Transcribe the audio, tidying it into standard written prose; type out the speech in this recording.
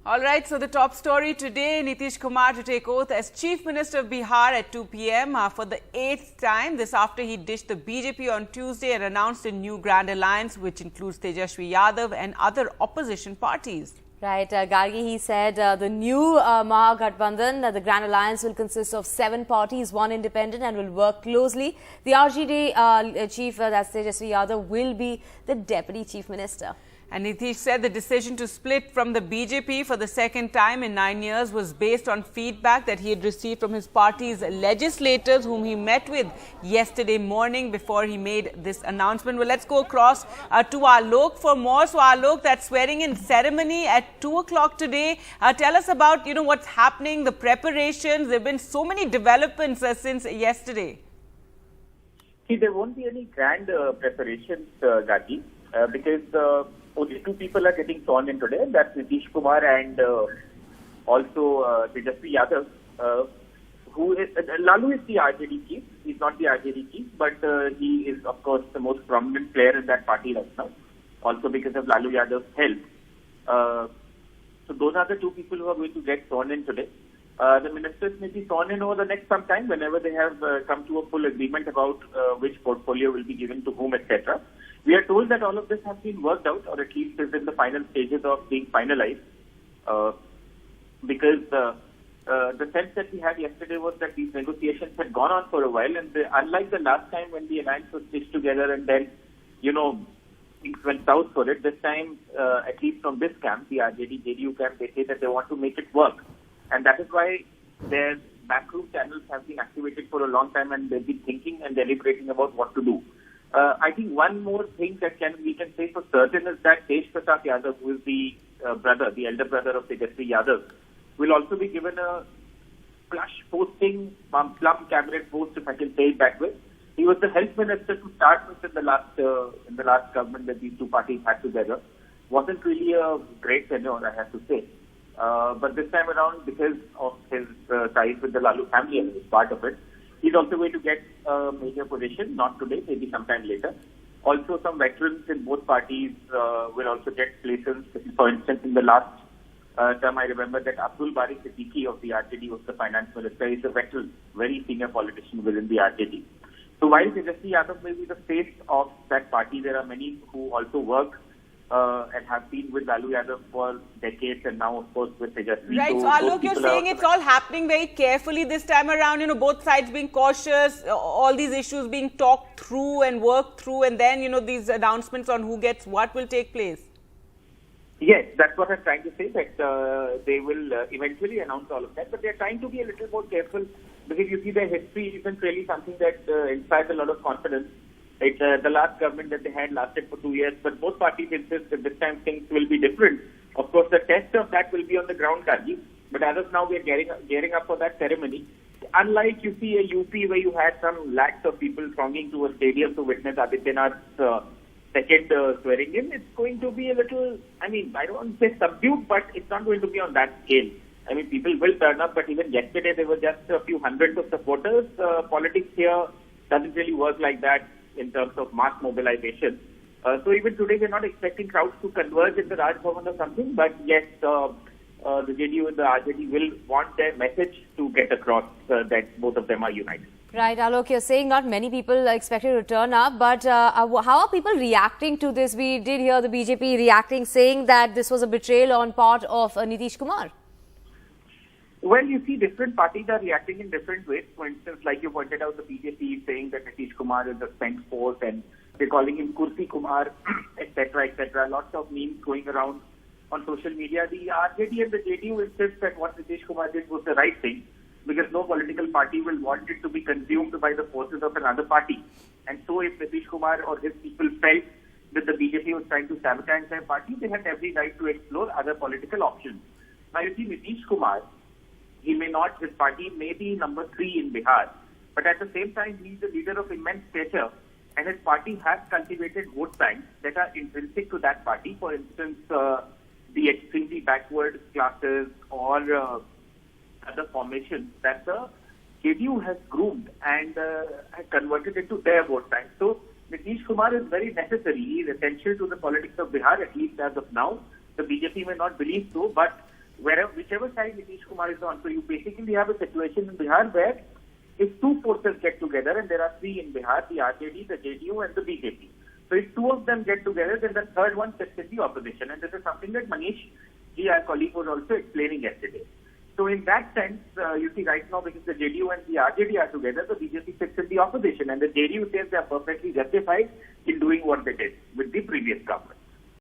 All right, so the top story today, Nitish Kumar to take oath as Chief Minister of Bihar at 2 p.m. For the 8th time. This after he dished the BJP on Tuesday and announced a new grand alliance which includes Tejashwi Yadav and other opposition parties. Right, Gargi, he said the new Mahagathbandhan, the Grand Alliance will consist of 7 parties, 1 independent and will work closely. The RJD chief, that's Tejashwi Yadav, will be the Deputy Chief Minister. And Nitish said the decision to split from the BJP for the 2nd time in 9 years was based on feedback that he had received from his party's legislators whom he met with yesterday morning before he made this announcement. Well, let's go across to Alok for more. So Alok, that swearing in ceremony at 2 o'clock today. Tell us about, what's happening, the preparations. There have been so many developments since yesterday. See, there won't be any grand preparations, Gagi, because only 2 people are getting sworn in today. That's Nitish Kumar and also Tejashwi Yadav, who is Lalu is the RJD chief. He's not the RJD chief, but he is, of course, the most prominent player in that party right now. Also because of Lalu Yadav's help. So those are the 2 people who are going to get sworn in today. The ministers may be sworn in over the next some time whenever they have come to a full agreement about which portfolio will be given to whom, etc. We are told that all of this has been worked out, or at least is in the final stages of being finalized, because the sense that we had yesterday was that these negotiations had gone on for a while, and unlike the last time when the alliance was stitched together and then, things went south for it, this time, at least from this camp, the RJD-JDU camp, they say that they want to make it work. And that is why their backroom channels have been activated for a long time, and they've been thinking and deliberating about what to do. I think one more thing that we can say for certain is that Tej Pratap Yadav, who is the elder brother of Tejashwi Yadav, will also be given a plush posting, plum cabinet post, if I can say it that way. He was the health minister to start with in the last government that these 2 parties had together. Wasn't really a great tenure, I have to say. But this time around, because of his ties with the Lalu family and his part of it, he's also going to get a major position, not today, maybe sometime later. Also, some veterans in both parties will also get places. For instance, in the last term, I remember that Abdul Bari Siddiqui of the RJD was the finance minister. He's a veteran, very senior politician within the RJD. So while Tejashwi Yadav may be the face of that party, there are many who also work and have been with Lalu Yadav for decades, and now, of course, with Tejashwi. Right, so Alok, you're saying it's all happening very carefully this time around, both sides being cautious, all these issues being talked through and worked through, and then, these announcements on who gets what will take place. Yes, that's what I'm trying to say, that they will eventually announce all of that, but they're trying to be a little more careful, because you see their history isn't really something that inspires a lot of confidence. The last government that they had lasted for 2 years, but both parties insist that this time things will be different. Of course, the test of that will be on the ground, Gargi. But as of now, we are gearing up for that ceremony. Unlike you see a UP where you had some lakhs of people thronging to a stadium to witness Adityanath's second swearing in, it's going to be a little, I don't want to say subdued, but it's not going to be on that scale. People will turn up, but even yesterday there were just a few hundreds of supporters. Politics here doesn't really work like that in terms of mass mobilization. So even today, we're not expecting crowds to converge in the Raj Bhavan or something, but yes, the JDU and the RJD will want their message to get across that both of them are united. Right, Alok, you're saying not many people are expected to turn up, but how are people reacting to this? We did hear the BJP reacting, saying that this was a betrayal on part of Nitish Kumar. Well, you see, different parties are reacting in different ways. For instance, like you pointed out, the BJP is saying that Nitish Kumar is a spent force and they're calling him Kursi Kumar, etc., etc. Lots of memes going around on social media. The RJD and the JDU insist that what Nitish Kumar did was the right thing, because no political party will want it to be consumed by the forces of another party. And so if Nitish Kumar or his people felt that the BJP was trying to sabotage their party, they had every right to explore other political options. Now, you see, Nitish Kumar, his party may be number 3 in Bihar, but at the same time, he's a leader of immense stature, and his party has cultivated vote banks that are intrinsic to that party. For instance, the extremely backward classes or other formations that the JDU has groomed and has converted into their vote bank. So Nitish Kumar is very necessary. He is essential to the politics of Bihar, at least as of now. The BJP may not believe so, but whichever side Nitish Kumar is on. So you basically have a situation in Bihar where if two forces get together, and there are three in Bihar, the RJD, the JDU and the BJP. So if two of them get together, then the third one sits in the opposition. And this is something that Manish ji, our colleague, was also explaining yesterday. So in that sense, you see right now, because the JDU and the RJD are together, the BJP sits in the opposition. And the JDU says they are perfectly justified in doing what they did with the previous government.